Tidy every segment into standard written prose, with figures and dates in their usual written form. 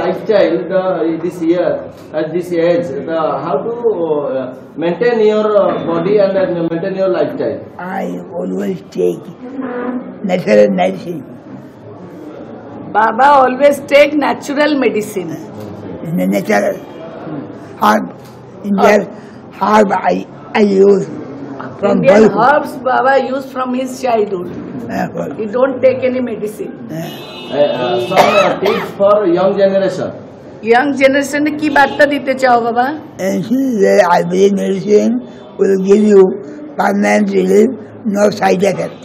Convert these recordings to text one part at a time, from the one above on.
lifestyle this year at this age, how to maintain your body and maintain your lifestyle? I always take natural medicine. Baba always take natural medicine. The natural herb, Indian herb I use from Indian boyhood. herbs Baba used from his childhood. He don't take any medicine. Some tips for young generation. Young generation ने की बात देते चाहो बाबा? And she said, Ayurvedic medicine will give you permanent relief, no side effect.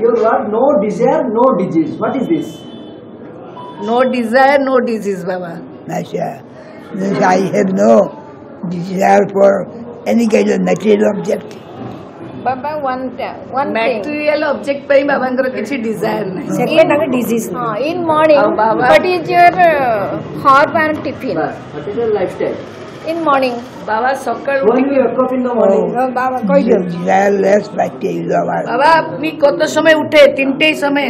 Your word, no desire, no disease. What is this? No desire, no disease, Baba. Masha, means I have no desire for any kind of material object. Baba, one thing. Material object पे ही बाबांकर किसी desire नहीं. Second, disease. In morning, Baba. what is your herb and tiffin? What is your lifestyle? In morning. बाबा सकाळ When उठी you wake up in the morning, Baba, Desireless material. बाबा अपनी कत समय उठे? तीनटे समय.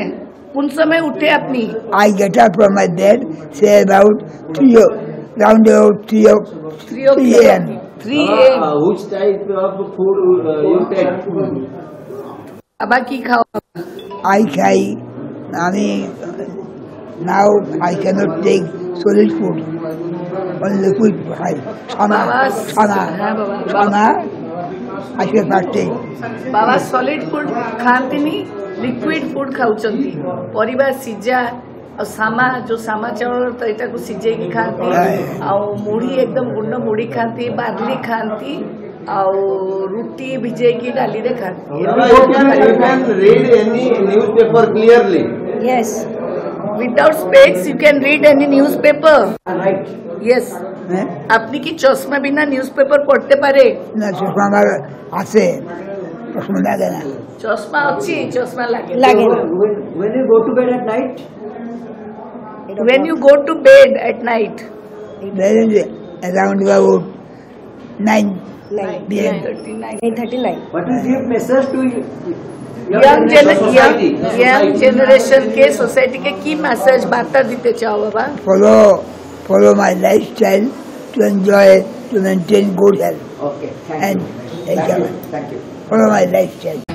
कौन समय उठे अपनी? I get up from my bed, say about 3 a.m. 3 a.m. Which type of food you take? बाबा की खाओ? I try, now I cannot take solid food, only liquid food. Baba Chana, I cannot take. Baba solid food खाती नहीं, liquid food खाऊचंती. परिवार सिजा और सामा जो सामा चावल तो इटा को सिजे की खाती, और मुड़ी एकदम गुंड मुड़ी खाती, बार्ली खाती, और रोटी भिजे की डाली रे खाती. You can read any newspaper clearly. Yes. Without specs, you can read any newspaper. right? Yes. আপনি কি চশমা বিনা নিউজপেপার পড়তে পারে? না চশমা আমার আছে, চশমা লাগে না। চশমা আছে, চশমা লাগে। When you go to bed at night, When you go to bed at night, around about 9 p.m. 39. 9:39. what is your message to young generation के सोसाइटी के की मैसेज बार्ता देते चाहो बाबा? Follow my lifestyle to enjoy, to maintain good health. Okay, And thank you. follow my lifestyle.